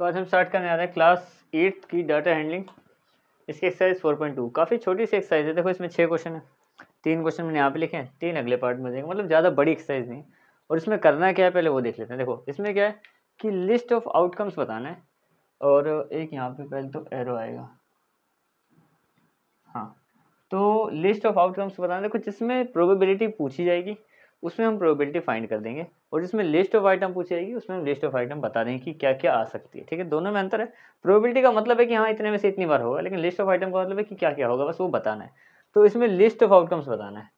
तो आज हम स्टार्ट करने आ रहे हैं क्लास 8 की डाटा हैंडलिंग, इसकी एक्सरसाइज 4.2। काफ़ी छोटी सी एक्सरसाइज है। देखो इसमें 6 क्वेश्चन है, 3 क्वेश्चन मैंने यहाँ पे लिखे हैं, 3 अगले पार्ट में देंगे, मतलब ज़्यादा बड़ी एक्सरसाइज नहीं। और इसमें करना क्या है पहले वो देख लेते हैं। देखो इसमें क्या है कि लिस्ट ऑफ आउटकम्स बताना है, और एक यहाँ पे पहले तो एरो आएगा, हाँ। तो लिस्ट ऑफ आउटकम्स बताना, देखो जिसमें प्रोबेबिलिटी पूछी जाएगी उसमें हम प्रोबेबिलिटी फाइंड कर देंगे, और जिसमें लिस्ट ऑफ आइटम पूछी जाएगी उसमें हम लिस्ट ऑफ आइटम बता देंगे कि क्या क्या आ सकती है। ठीक है, दोनों में अंतर है। प्रोबेबिलिटी का मतलब है कि हाँ इतने में से इतनी बार होगा, लेकिन लिस्ट ऑफ आइटम का मतलब है कि क्या क्या होगा, बस वो बताना है। तो इसमें लिस्ट ऑफ आउटकम्स बताना है।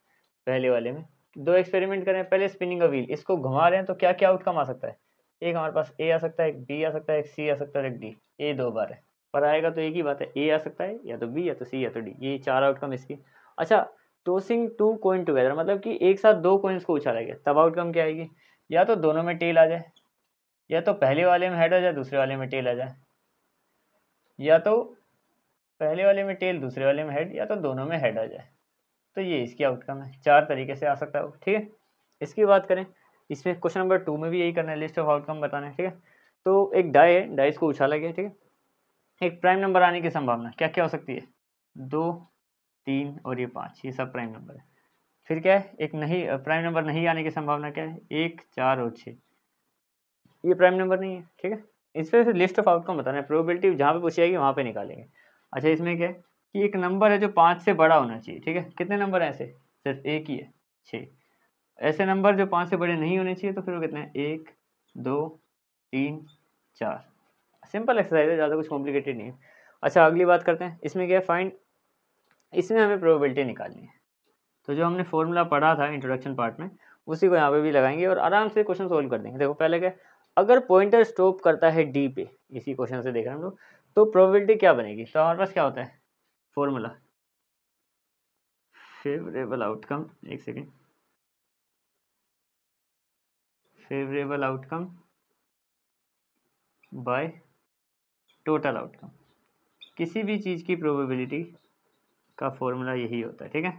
पहले वाले में 2 एक्सपेरिमेंट करें, पहले स्पिनिंग अ व्हील, इसको घुमा रहे हैं तो क्या क्या आउटकम आ सकता है। एक हमारे पास ए आ सकता है, एक बी आ सकता है, एक सी आ सकता है और एक डी। ए 2 बार है, पर आएगा तो एक ही बात है, ए आ सकता है या तो बी या तो सी या तो डी, ये 4 आउटकम इसकी। अच्छा, टॉसिंग 2 कॉइन टुगेदर, मतलब कि एक साथ 2 कॉइन्स को उछाला गया, तब आउटकम क्या आएगी। या तो दोनों में टेल आ जाए, या तो पहले वाले में हेड आ जाए दूसरे वाले में टेल आ जाए, या तो पहले वाले में टेल दूसरे वाले में हेड, या तो दोनों में हेड आ जाए। तो ये इसकी आउटकम है, 4 तरीके से आ सकता है वो। ठीक है, इसकी बात करें, इसमें क्वेश्चन नंबर 2 में भी यही करना है, लिस्ट ऑफ आउटकम बताना है। ठीक है, तो एक डाई है, डाइस को उछाला गया। ठीक है, एक प्राइम नंबर आने की संभावना क्या क्या हो सकती है, 2, 3 और ये 5, ये सब प्राइम नंबर है। फिर क्या है, एक नहीं प्राइम नंबर नहीं आने की संभावना क्या है, 1, 4 और 6, ये प्राइम नंबर नहीं है। ठीक है, इस पर लिस्ट ऑफ आउटकम बताना है, प्रोबेबिलिटी जहाँ पे पूछी जाएगी वहाँ पे निकालेंगे। अच्छा, इसमें क्या है कि एक नंबर है जो 5 से बड़ा होना चाहिए। ठीक है, कितने नंबर हैं ऐसे, सिर्फ एक ही है, 6। ऐसे नंबर जो 5 से बड़े नहीं होने चाहिए, तो फिर वो कितने हैं, 1, 2, 3, 4। सिंपल एक्सरसाइज है, ज़्यादा कुछ कॉम्प्लिकेटेड नहीं है। अच्छा, अगली बात करते हैं, इसमें क्या है, फाइंड, इसमें हमें प्रोबेबिलिटी निकालनी है। तो जो हमने फॉर्मूला पढ़ा था इंट्रोडक्शन पार्ट में, उसी को यहाँ पे भी लगाएंगे और आराम से क्वेश्चन सोल्व कर देंगे। देखो पहले क्या, अगर पॉइंटर स्टॉप करता है डी पे, इसी क्वेश्चन से देख रहे हैं हम लोग, तो प्रोबेबिलिटी क्या बनेगी। तो हमारे पास क्या होता है फॉर्मूला, फेवरेबल आउटकम, एक second, favourable outcome by total outcome. किसी भी चीज़ की प्रोबेबिलिटी का फॉर्मूला यही होता है। ठीक है,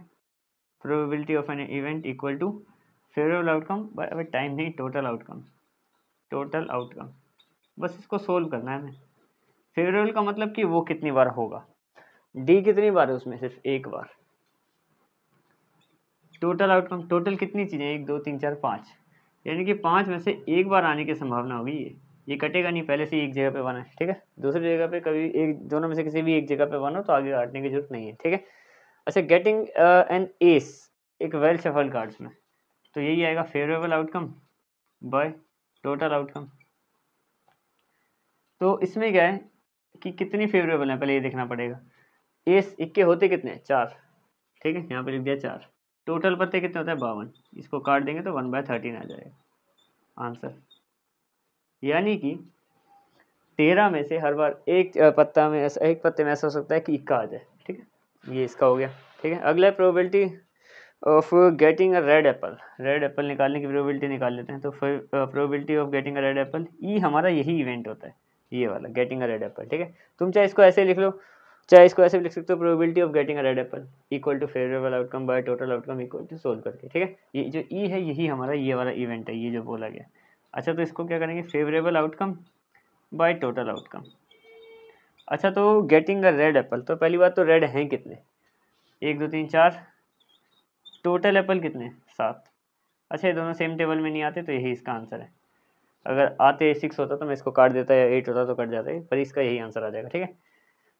probability of an event equal to favourable outcome by time नहीं, टोटल आउटकम, टोटल आउटकम। बस इसको सोल्व करना है हमें। फेवरेबल का मतलब कि वो कितनी बार होगा, डी कितनी बार है उसमें, सिर्फ एक बार। टोटल आउटकम, टोटल कितनी चीज़ें, 1, 2, 3, 4, 5, यानी कि 5 में से एक बार आने की संभावना होगी। ये कटेगा नहीं, पहले से एक जगह पे बना है। ठीक है, दूसरी जगह पे कभी एक, दोनों में से किसी भी एक जगह पे बनो तो आगे काटने की जरूरत नहीं है। ठीक है, अच्छा, गेटिंग एन एस, एक वेल शफल कार्ड्स में, तो यही आएगा favourable outcome by total outcome. तो इसमें क्या है कि कितनी फेवरेबल है पहले ये देखना पड़ेगा। एस इक्के होते कितने, 4। ठीक है, यहाँ पे लिख दिया 4। टोटल पत्ते कितने होते हैं, 52। इसको काट देंगे तो 1/13 आ जाएगा आंसर। यानी कि 13 में से हर बार एक पत्ता में ऐसा, एक पत्ते में ऐसा हो सकता है कि इक्का आ जाए। ठीक है, ये इसका हो गया। ठीक है, अगला है probability of getting a red apple. Red apple निकालने की प्रोबेबिलिटी निकाल लेते हैं। तो probability of getting a red apple, E हमारा यही इवेंट होता है, ये वाला गेटिंग अ रेड एप्पल। ठीक है, तुम चाहे इसको ऐसे लिख लो, चाहे इसको ऐसे भी लिख सकते हो, probability of getting a red apple equal to favourable outcome by total outcome equal to solve करके। ठीक है, ये जो ई है यही हमारा ये वाला इवेंट है, ये जो बोला गया। अच्छा, तो इसको क्या करेंगे, favourable outcome by total outcome. अच्छा, तो गेटिंग अ रेड एप्पल, तो पहली बात तो रेड हैं कितने, 1, 2, 3, 4। टोटल एप्पल कितने, 7। अच्छा, ये दोनों सेम टेबल में नहीं आते, तो यही इसका आंसर है। अगर आते 6 होता तो मैं इसको काट देता, या 8 होता तो कट जाता है, पर इसका यही आंसर आ जाएगा। ठीक है,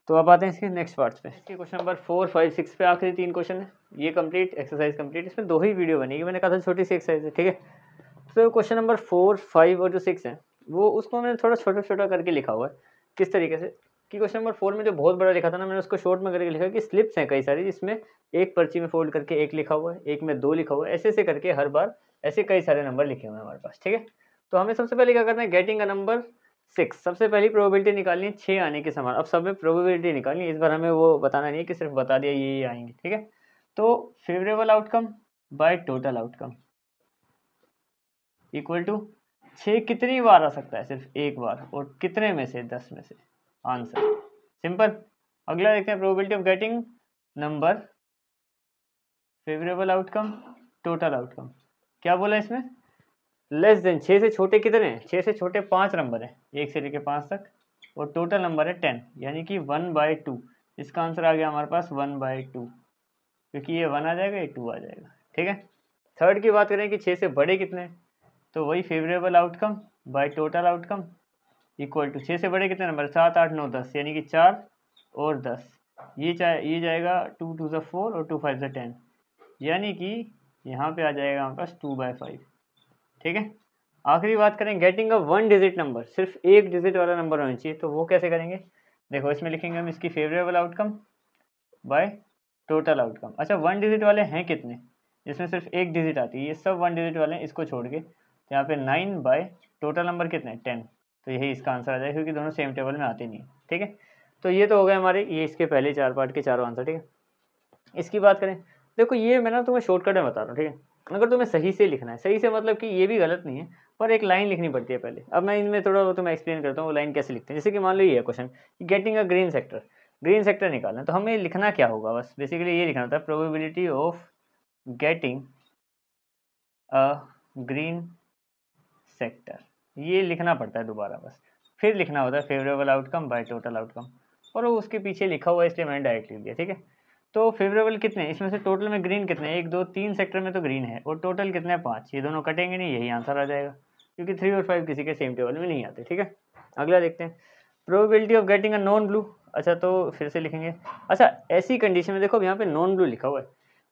तो अब आते हैं इसके नेक्स्ट पार्ट्स पे। इसके क्वेश्चन नंबर 4, 5, 6 पे आखिरी 3 क्वेश्चन है, ये कंप्लीट एक्सरसाइज कंप्लीट। इसमें 2 ही वीडियो बनेगी, मैंने कहा था छोटी सी एक्सरसाइज है। ठीक है, तो क्वेश्चन नंबर 4, 5 और जो 6 है वो, उसको मैंने थोड़ा छोटा छोटा करके लिखा हुआ है। किस तरीके से कि क्वेश्चन नंबर 4 में जो बहुत बड़ा लिखा था ना, मैंने उसको शॉर्ट में करके लिखा कि स्लिप्स हैं कई सारी, जिसमें एक पर्ची में फोल्ड करके एक लिखा हुआ है, एक में 2 लिखा हुआ है, ऐसे ऐसे करके हर बार ऐसे कई सारे नंबर लिखे हुए हैं हमारे पास। ठीक है, तो हमें सबसे पहले क्या करना है, गेटिंग अ नंबर 6, सबसे पहली प्रोबेबिलिटी निकालनी है 6 आने की संभावना। अब सब में प्रोबेबिलिटी निकालनी है, इस बार हमें वो बताना नहीं है कि सिर्फ बता दिया ये आएंगे। ठीक है, तो favourable outcome by total outcome equal to 6 कितनी बार आ सकता है, सिर्फ एक बार, और कितने में से, 10 में से, आंसर सिंपल। अगला देखते हैं, probability of getting number favourable outcome total outcome. क्या बोला इसमें, लेस देन 6 से छोटे कितने हैं, 6 से छोटे 5 नंबर हैं, 1 से लेकर 5 तक, और टोटल नंबर है 10, यानी कि 1/2। इसका आंसर आ गया हमारे पास 1/2, क्योंकि ये 1 आ जाएगा, ये 2 आ जाएगा। ठीक है। थर्ड की बात करें कि 6 से बड़े कितने हैं, तो वही favourable outcome by total outcome equal to 6 से बड़े कितने नंबर, 7, 8, 9, 10, यानी कि 4 और 10। ये जाएगा 2 2 × 4 और 2 5 × 10, यानी कि यहाँ पे आ जाएगा हमारे पास 2/5। ठीक है। आखिरी बात करें, गेटिंग अ 1 डिजिट नंबर, सिर्फ एक डिजिट वाला नंबर होना चाहिए, तो वो कैसे करेंगे। देखो इसमें लिखेंगे हम इसकी favourable outcome by total outcome. अच्छा 1 डिजिट वाले हैं कितने, जिसमें सिर्फ एक डिजिट आती है, ये सब 1 डिजिट वाले हैं, इसको छोड़ के। तो यहाँ पे 9 बाय टोटल नंबर कितने 10, तो यही इसका आंसर आ जाएगा, क्योंकि दोनों सेम टेबल में आते नहीं है। ठीक है। तो ये तो हो गए हमारे ये इसके पहले 4 पार्ट के चारों आंसर। ठीक है। इसकी बात करें, देखो ये मैं ना तुम्हें शॉर्टकट में बता रहा हूँ। ठीक है। अगर तुम्हें सही से लिखना है, सही से मतलब कि ये भी गलत नहीं है, पर एक लाइन लिखनी पड़ती है पहले। अब मैं इनमें थोड़ा वो तुम्हें एक्सप्लेन करता हूँ वो लाइन कैसे लिखते हैं। जैसे कि मान लो ये है question, getting a green sector, green sector निकालना है, तो हमें लिखना क्या होगा, बस बेसिकली ये लिखना होता है probability of getting a green sector, ये लिखना पड़ता है दोबारा बस। फिर लिखना होता है favourable outcome by total outcome, और वो उसके पीछे लिखा हुआ है, इसलिए मैंने डायरेक्ट लिख दिया। ठीक है। तो फेवरेबल कितने, इसमें से टोटल में ग्रीन कितने, 1 2 3 सेक्टर में तो ग्रीन है, और टोटल कितने 5, ये दोनों कटेंगे नहीं, यही आंसर आ जाएगा, क्योंकि 3 और 5 किसी के सेम टेबल में नहीं आते। ठीक है। अगला देखते हैं, probability of getting a non blue. अच्छा तो फिर से लिखेंगे, अच्छा ऐसी कंडीशन में देखो यहाँ पे नॉन ब्लू लिखा हुआ है,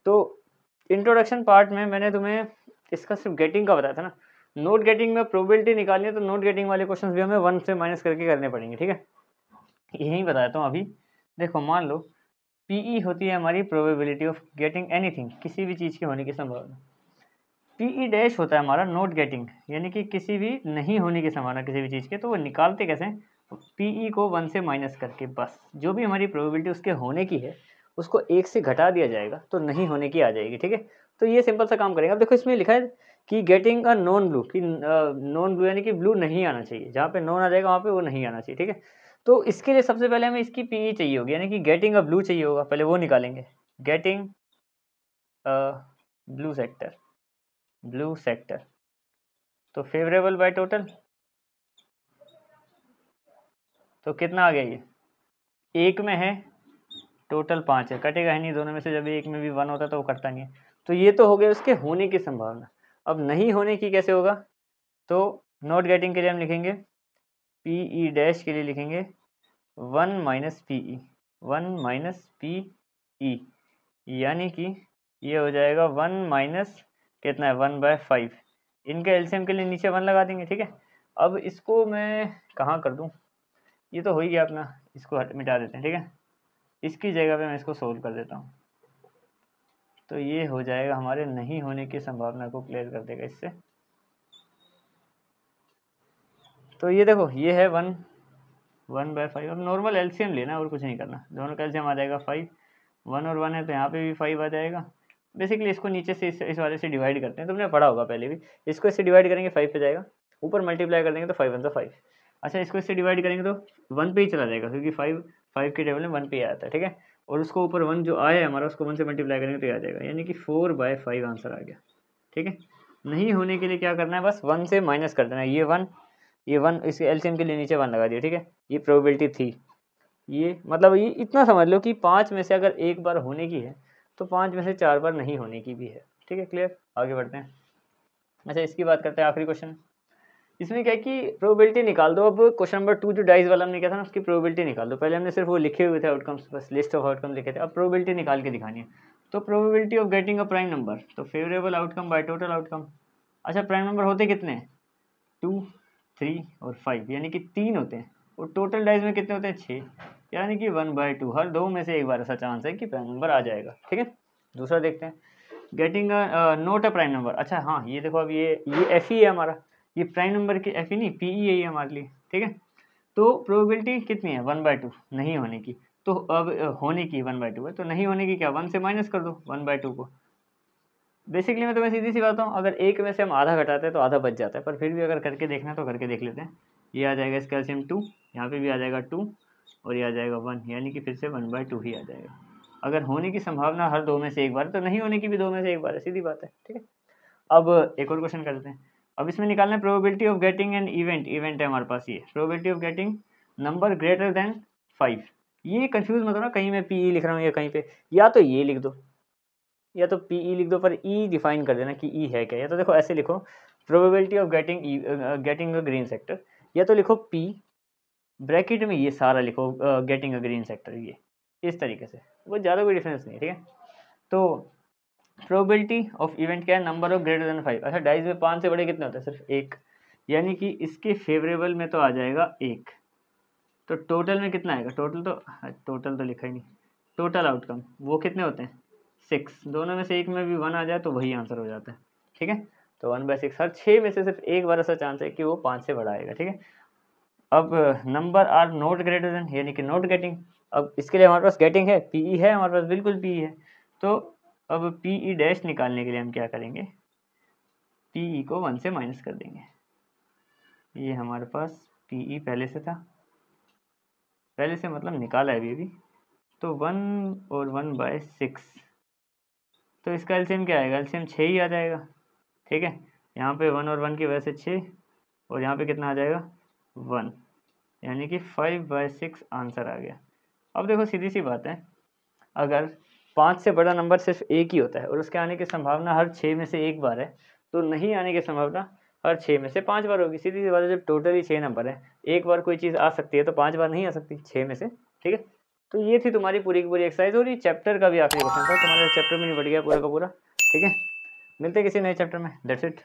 तो इंट्रोडक्शन पार्ट में मैंने तुम्हें इसका सिर्फ गेटिंग का बताया था ना, नोट गेटिंग में प्रोबेबिलिटी निकालनी है, तो नोट गेटिंग वाले क्वेश्चंस भी हमें 1 से माइनस करके करने पड़ेंगे। ठीक है। यही बताता हूँ अभी। देखो मान लो पीई होती है हमारी प्रोबेबिलिटी ऑफ गेटिंग एनीथिंग, किसी भी चीज़ के होने की संभावना। पीई डैश होता है हमारा नोट गेटिंग, यानी कि किसी भी नहीं होने की संभावना किसी भी चीज़ के। तो वो निकालते कैसे, पीई को 1 से माइनस करके, बस जो भी हमारी प्रोबेबिलिटी उसके होने की है उसको 1 से घटा दिया जाएगा, तो नहीं होने की आ जाएगी। ठीक है। तो ये सिंपल सा काम करेंगे। अब देखो इसमें लिखा है कि गेटिंग अ नॉन ब्लू, कि नॉन ब्लू यानी कि ब्लू नहीं आना चाहिए, जहाँ पे नॉन आ जाएगा वहाँ पे वो नहीं आना चाहिए। ठीक है। तो इसके लिए सबसे पहले हमें इसकी पीई चाहिए होगी, यानी कि गेटिंग अ ब्लू चाहिए होगा, पहले वो निकालेंगे, getting a blue sector, blue sector. तो फेवरेबल बाय टोटल, तो कितना आ गया ये, एक में है, टोटल 5 है, कटेगा ही नहीं दोनों में से, जब एक में भी 1 होता है तो वो कटता नहीं है। तो ये तो हो गया उसके होने की संभावना। अब नहीं होने की कैसे होगा, तो नॉट गेटिंग के लिए हम लिखेंगे पीई डैश के लिए लिखेंगे 1 माइनस पीई, 1 माइनस पीई, यानी कि ये हो जाएगा 1 माइनस कितना है 1/5। इनके एलसीएम के लिए नीचे 1 लगा देंगे। ठीक है। अब इसको मैं कहाँ कर दूँ, ये तो हो ही गया अपना, इसको मिटा देते हैं। ठीक है। इसकी जगह पे मैं इसको सोल्व कर देता हूँ, तो ये हो जाएगा हमारे नहीं होने की संभावना को क्लियर कर देगा इससे। तो ये देखो ये है 1/5। अब नॉर्मल एलसीएम लेना और कुछ नहीं करना, दोनों का एलसीएम आ जाएगा 5, 1 और 1 है तो यहाँ पे भी 5 आ जाएगा। बेसिकली इसको नीचे से इस वाले से डिवाइड करते हैं, तुमने पढ़ा होगा पहले भी, इसको इससे डिवाइड करेंगे 5 पे जाएगा, ऊपर मल्टीप्लाई कर देंगे तो 5 1 = 5। अच्छा इसको इससे डिवाइड करेंगे तो 1 पे ही चला जाएगा, क्योंकि 5 के टेबल में 1 पे ही आता है। ठीक है। और उसको ऊपर 1 जो आया है हमारा, उसको 1 से मल्टीप्लाई करेंगे तो ये आ जाएगा, यानी कि 4/5 आंसर आ गया। ठीक है। नहीं होने के लिए क्या करना है, बस 1 से माइनस कर देना है, ये 1 इसके एलसीएम के लिए नीचे 1 लगा दिया। ठीक है। ये प्रोबेबिलिटी थी, ये मतलब ये इतना समझ लो कि 5 में से अगर एक बार होने की है तो 5 में से 4 बार नहीं होने की भी है। ठीक है। क्लियर। आगे बढ़ते हैं। अच्छा इसकी बात करते हैं, आखिरी क्वेश्चन। इसमें क्या है कि प्रोबेबिलिटी निकाल दो। अब क्वेश्चन नंबर 2 जो डाइस वाला हमने किया था ना, उसकी प्रोबेबिलिटी निकाल दो। पहले हमने सिर्फ वो लिखे हुए थे आउटकम्स, बस लिस्ट ऑफ आउटकम लिखे थे, अब प्रोबेबिलिटी निकाल के दिखानी है। तो probability of getting a prime number, तो favourable outcome by total outcome. अच्छा प्राइम नंबर होते कितने हैं, 2 3 और 5, यानी कि 3 होते हैं, और टोटल डाइज में कितने होते हैं 6, यानी कि 1/2, हर 2 में से एक बार ऐसा चांस है कि प्राइम नंबर आ जाएगा। ठीक है। दूसरा देखते हैं, गेटिंग नोट अ प्राइम नंबर। अच्छा हाँ ये देखो, अब ये एफ ही है हमारा, ये प्राइम नंबर की एफ ही नहीं, पी ई है हमारे लिए। ठीक है। तो प्रोबेबिलिटी कितनी है 1/2 नहीं होने की, तो अब होने की 1/2 है, तो नहीं होने की क्या 1 से माइनस कर दो 1/2 को। बेसिकली मैं तुम्हें सीधी सी बात हूँ, अगर एक में से हम आधा घटाते हैं तो आधा बच जाता है, पर फिर भी अगर करके देखना है तो करके देख लेते हैं। ये आ जाएगा इसका एलसीएम 2, यहाँ पे भी आ जाएगा 2, और ये आ जाएगा 1, यानी कि फिर से 1/2 ही आ जाएगा। अगर होने की संभावना हर 2 में से एक बार, तो नहीं होने की भी 2 में से एक बार है, सीधी बात है। ठीक है। अब एक और क्वेश्चन करते हैं। अब इसमें निकालना है probability of getting an event, event है हमारे पास, ये probability of getting number greater than 5। ये कंफ्यूज मत होना, कहीं मैं पी लिख रहा हूँ या कहीं पे, या तो ये लिख दो या तो पी लिख दो, पर ई डिफाइन कर देना कि ई है क्या। या तो देखो ऐसे लिखो, probability of getting a green sector, या तो लिखो पी ब्रैकेट में ये सारा लिखो गेटिंग अ ग्रीन सेक्टर, ये इस तरीके से, वो ज़्यादा कोई डिफरेंस नहीं है, ठीक है। तो प्रोबेबिलिटी ऑफ इवेंट क्या है, नंबर ऑफ ग्रेटर देन 5। अच्छा, डाइस में 5 से बड़े कितने होते हैं, सिर्फ 1, यानी कि इसके फेवरेबल में तो आ जाएगा 1। तो टोटल में कितना आएगा, टोटल तो लिखा ही नहीं, टोटल आउटकम वो कितने होते हैं 6। दोनों में से एक में भी 1 आ जाए तो वही आंसर हो जाता है, ठीक है। तो 1/6, हर 6 में से सिर्फ एक बार ऐसा चांस है कि वो 5 से बड़ा आएगा, ठीक है। अब number are not greater than, यानी कि नॉट गेटिंग। अब इसके लिए हमारे पास गेटिंग है, पीई है हमारे पास, बिल्कुल पीई है। तो अब पीई डैश निकालने के लिए हम क्या करेंगे, पीई को 1 से माइनस कर देंगे। ये हमारे पास पीई पहले से था, पहले से मतलब निकाला है अभी, तो 1 और 1/6, तो इसका एलसीएम क्या आएगा, एलसीएम 6 ही आ जाएगा, ठीक है। यहाँ पे 1 और 1 की वजह से 6, और यहाँ पे कितना आ जाएगा 1, यानी कि 5/6 आंसर आ गया। अब देखो सीधी सी बात है, अगर 5 से बड़ा नंबर सिर्फ एक ही होता है और उसके आने की संभावना हर 6 में से एक बार है, तो नहीं आने की संभावना हर 6 में से 5 बार होगी। सीधी सी बात है, जब टोटल ही 6 नंबर है, एक बार कोई चीज़ आ सकती है तो 5 बार नहीं आ सकती 6 में से, ठीक है। तो ये थी तुम्हारी पूरी की पूरी एक्सरसाइज, और ये चैप्टर का भी आखिरी क्वेश्चन था, तुम्हारा चैप्टर में निपट गया पूरा का पूरा, ठीक है। मिलते हैं किसी नए चैप्टर में, दैट्स इट।